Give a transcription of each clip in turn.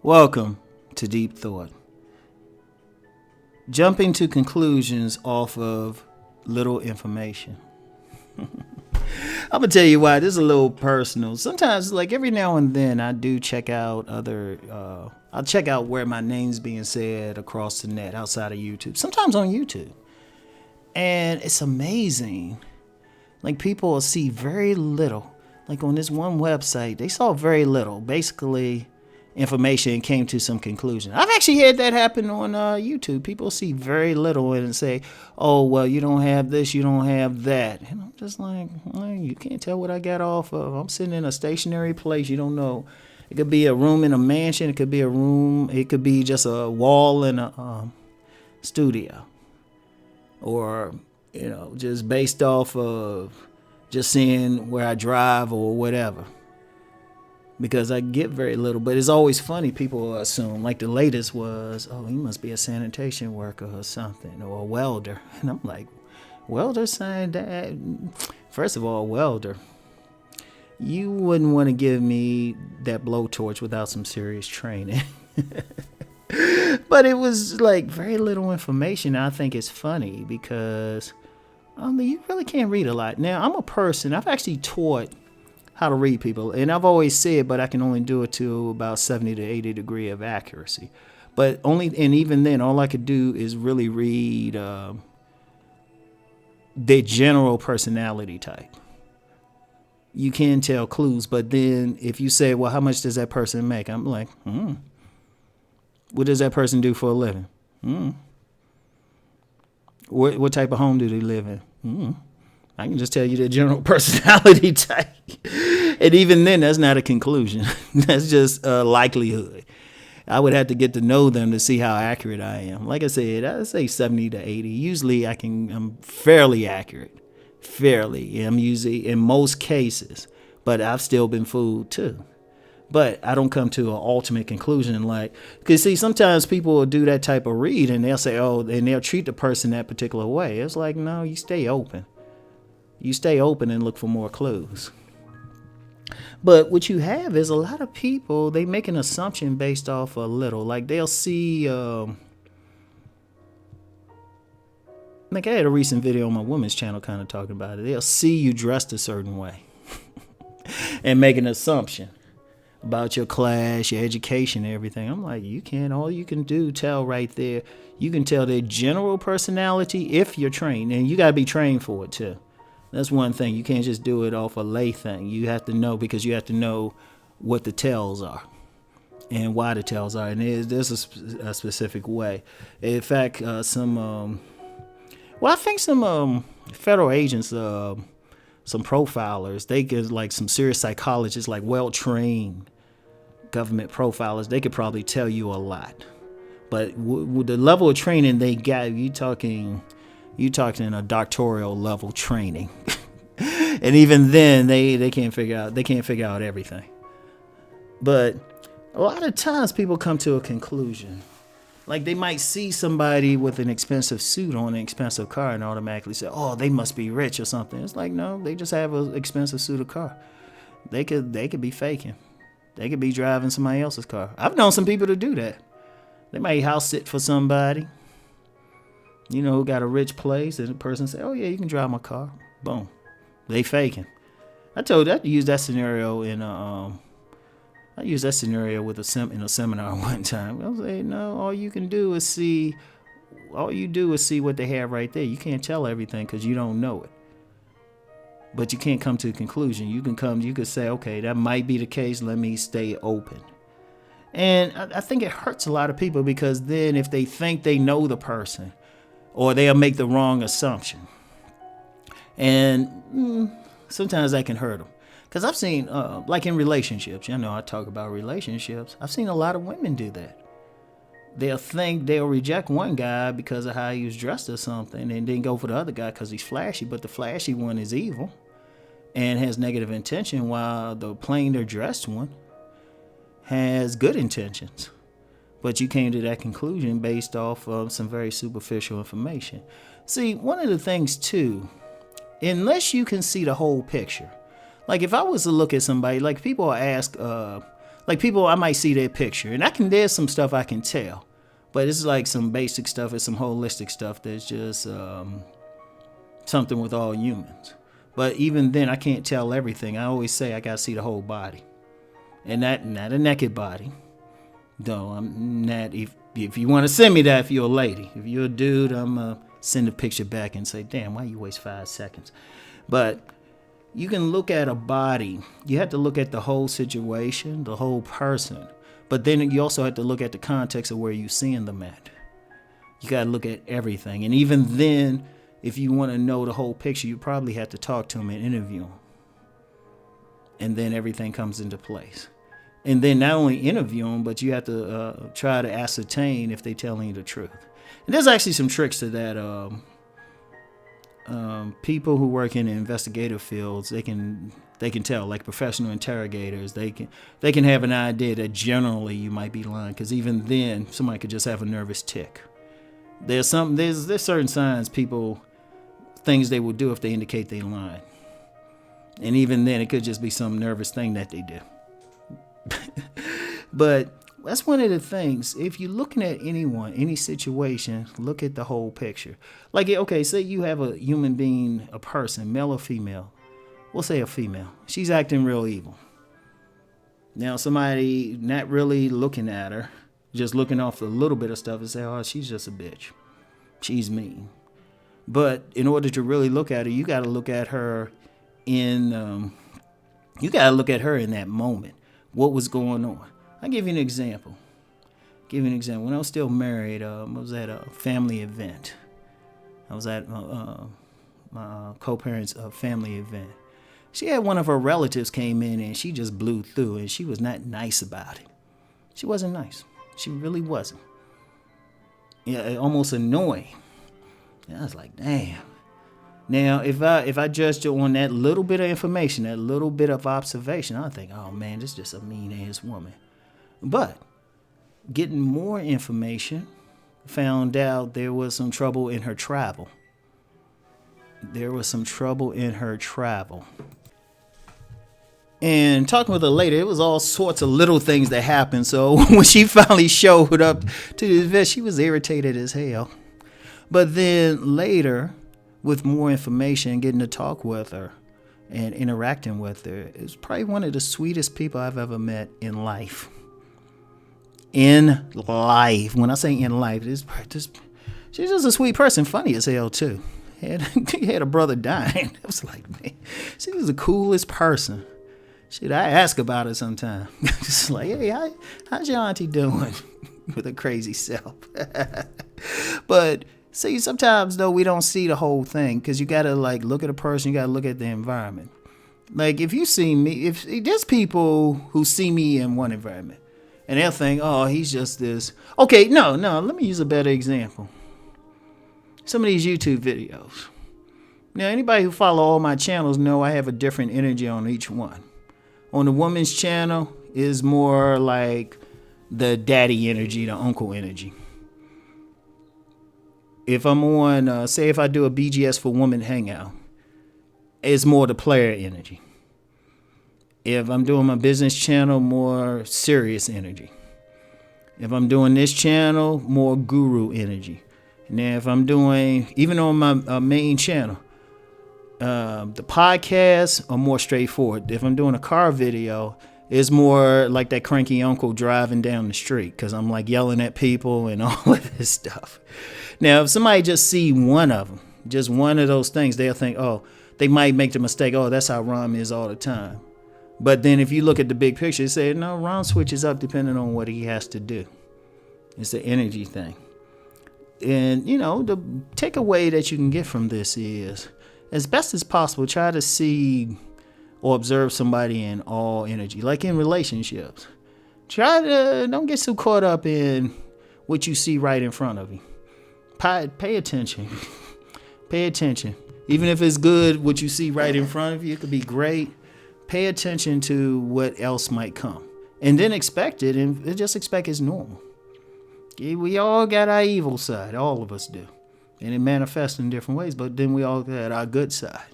Welcome to Deep Thought. Jumping to conclusions off of little information. I'm going to tell you why. This is a little personal. Sometimes, like every now and then, I do check out I'll check out where my name's being said across the net outside of YouTube. Sometimes on YouTube. And it's amazing. Like people will see very little. Like on this one website, they saw very little. Basically, information and came to some conclusion. I've actually had that happen on YouTube. People see very little and say, oh, well, you don't have this, you don't have that. And I'm just like, well, you can't tell what I got off of. I'm sitting in a stationary place. You don't know. It could be a room in a mansion. It could be a room. It could be just a wall in a studio. Or, just based off of just seeing where I drive or whatever. Because I get very little, but it's always funny. People assume, like the latest was, oh, he must be a sanitation worker or something, or a welder. And I'm like, welder saying that? First of all, welder, you wouldn't want to give me that blowtorch without some serious training. But it was like very little information. I think it's funny because you really can't read a lot. Now, I'm a person, I've actually taught how to read people. And I've always said, but I can only do it to about 70 to 80 degree of accuracy. But even then, all I could do is really read their general personality type. You can tell clues, but then if you say, well, how much does that person make? I'm like, What does that person do for a living? What type of home do they live in? I can just tell you the general personality type. And even then, that's not a conclusion. That's just a likelihood. I would have to get to know them to see how accurate I am. Like I said, I say 70 to 80. Usually I'm fairly accurate. Fairly. I'm usually in most cases. But I've still been fooled too. But I don't come to an ultimate conclusion because see, sometimes people will do that type of read and they'll say, oh, and they'll treat the person that particular way. It's like, no, you stay open. You stay open and look for more clues. But what you have is a lot of people, they make an assumption based off a little. Like they'll see, like I had a recent video on my women's channel kind of talking about it. They'll see you dressed a certain way and make an assumption about your class, your education, and everything. I'm like, all you can do, tell right there. You can tell their general personality if you're trained, and you got to be trained for it too. That's one thing. You can't just do it off a lay thing. You have to know because you have to know what the tells are and why the tells are. And there's a specific way. In fact, I think some federal agents, some profilers, they could, like some serious psychologists, like well-trained government profilers, they could probably tell you a lot. But with the level of training they got, you talking a doctoral level training. And even then they can't figure out everything. But a lot of times people come to a conclusion. Like they might see somebody with an expensive suit on an expensive car and automatically say, oh, they must be rich or something. It's like, no, they just have an expensive suit of car. They could be faking. They could be driving somebody else's car. I've known some people to do that. They might house sit for somebody, who got a rich place, and the person say, oh yeah, you can drive my car. Boom. They faking. I used that scenario in with in a seminar one time. I was like, no, all you do is see what they have right there. You can't tell everything because you don't know it. But you can't come to a conclusion. You could say, okay, that might be the case. Let me stay open. And I think it hurts a lot of people because then if they think they know the person, or they'll make the wrong assumption. And sometimes that can hurt them. Because I've seen, like in relationships, I talk about relationships. I've seen a lot of women do that. They'll reject one guy because of how he was dressed or something, and then go for the other guy because he's flashy, but the flashy one is evil and has negative intention, while the plainer dressed one has good intentions, but you came to that conclusion based off of some very superficial information. See, one of the things too, unless you can see the whole picture, like if I was to look at somebody, like people ask, like people, I might see their picture, and there's some stuff I can tell, but it's like some basic stuff, it's some holistic stuff that's just something with all humans. But even then, I can't tell everything. I always say I gotta see the whole body, and not a naked body. No, I'm not. If you want to send me that, if you're a lady, if you're a dude, I'm send a picture back and say, damn, why you waste 5 seconds? But you can look at a body. You have to look at the whole situation, the whole person. But then you also have to look at the context of where you're seeing them at. You got to look at everything. And even then, if you want to know the whole picture, you probably have to talk to them and interview them. And then everything comes into place. And then not only interview them, but you have to try to ascertain if they're telling you the truth. And there's actually some tricks to that. People who work in investigative fields, they can tell, like professional interrogators, they can have an idea that generally you might be lying, because even then somebody could just have a nervous tick. There's certain signs things they will do if they indicate they lying, and even then it could just be some nervous thing that they do. But that's one of the things. If you're looking at anyone, any situation, look at the whole picture. Like, okay, say you have a human being, a person, male or female. We'll say a female. She's acting real evil. Now, somebody not really looking at her, just looking off a little bit of stuff and say, oh, she's just a bitch. She's mean. But in order to really look at her, you got to look at her in that moment. What was going on? I'll give you an example. When I was still married, I was at a family event. I was at my co-parents' family event. She had one of her relatives came in and she just blew through, and she was not nice about it. She wasn't nice. She really wasn't. Yeah, almost annoying. And I was like, damn. Now, if I judged her on that little bit of information, that little bit of observation, I think, oh man, this is just a mean-ass woman. But getting more information, found out there was some trouble in her travel. And talking with her later, it was all sorts of little things that happened. So when she finally showed up to the event, she was irritated as hell. But then later, with more information, getting to talk with her and interacting with her, it was probably one of the sweetest people I've ever met in life. In life. When I say in life, she's just a sweet person, funny as hell too. He had a brother dying. I was like, man, she was the coolest person. Shit, I ask about her sometime. Just like, hey, how's your auntie doing? With her crazy self. But see, sometimes though we don't see the whole thing, because you gotta like look at a person, you gotta look at the environment. Like if you see me, if there's people who see me in one environment, and they'll think, oh, he's just this. Okay, no, let me use a better example. Some of these YouTube videos. Now, anybody who follow all my channels know I have a different energy on each one. On the woman's channel is more like the daddy energy, the uncle energy. If I'm on, say if I do a BGS for Woman Hangout, it's more the player energy. If I'm doing my business channel, more serious energy. If I'm doing this channel, more guru energy. Now, if I'm doing, even on my main channel, the podcasts are more straightforward. If I'm doing a car video, it's more like that cranky uncle driving down the street, because I'm like yelling at people and all of this stuff. Now, if somebody just see one of them, just one of those things, they'll think, oh, they might make the mistake, oh, that's how Rom is all the time. But then if you look at the big picture, you say, no, Ron switches up depending on what he has to do. It's the energy thing. And, you know, the takeaway that you can get from this is, as best as possible, try to see or observe somebody in all energy, like in relationships. Don't get so caught up in what you see right in front of you. Pay attention. Pay attention. Even if it's good, what you see right in front of you, it could be great. Pay attention to what else might come. and then expect it, and just expect it's normal. We all got our evil side, all of us do, and it manifests in different ways, but then we all got our good side.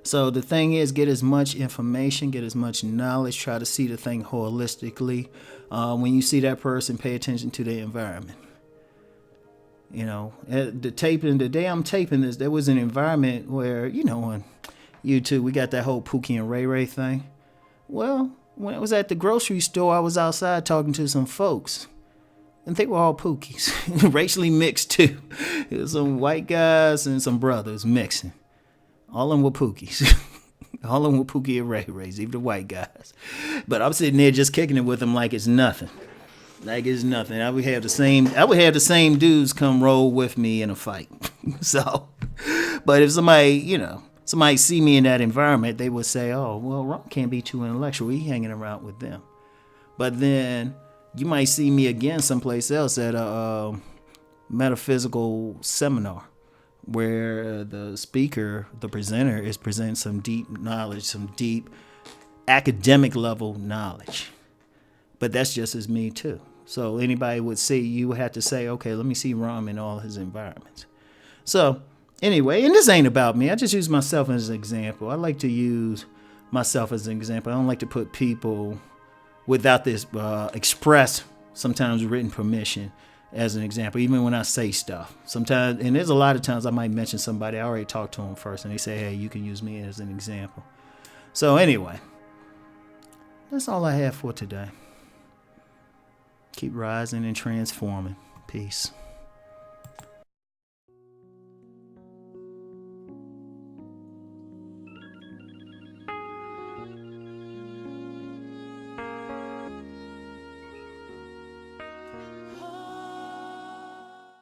So the thing is, get as much information, get as much knowledge, try to see the thing holistically. When you see that person, pay attention to their environment. You know, the day I'm taping this, there was an environment where, on YouTube, we got that whole Pookie and Ray Ray thing. Well, when I was at the grocery store, I was outside talking to some folks, and they were all Pookies, racially mixed too. It was some white guys and some brothers mixing. All of them were Pookies. All of them were Pookie and Ray Rays, even the white guys. But I'm sitting there just kicking it with them like it's nothing. Like it's nothing. I would have the same dudes come roll with me in a fight. So, but if somebody see me in that environment, they would say, "Oh, well, Ron can't be too intellectual. He hanging around with them." But then you might see me again someplace else at a metaphysical seminar, where the presenter is presenting some deep knowledge, some deep academic level knowledge. But that's just as me too. So anybody would see, you would have to say, okay, let me see Rom in all his environments. So anyway, and this ain't about me. I just use myself as an example. I like to use myself as an example. I don't like to put people without this express, sometimes written permission as an example, even when I say stuff. Sometimes, and there's a lot of times I might mention somebody, I already talked to them first, and they say, hey, you can use me as an example. So anyway, that's all I have for today. Keep rising and transforming. Peace.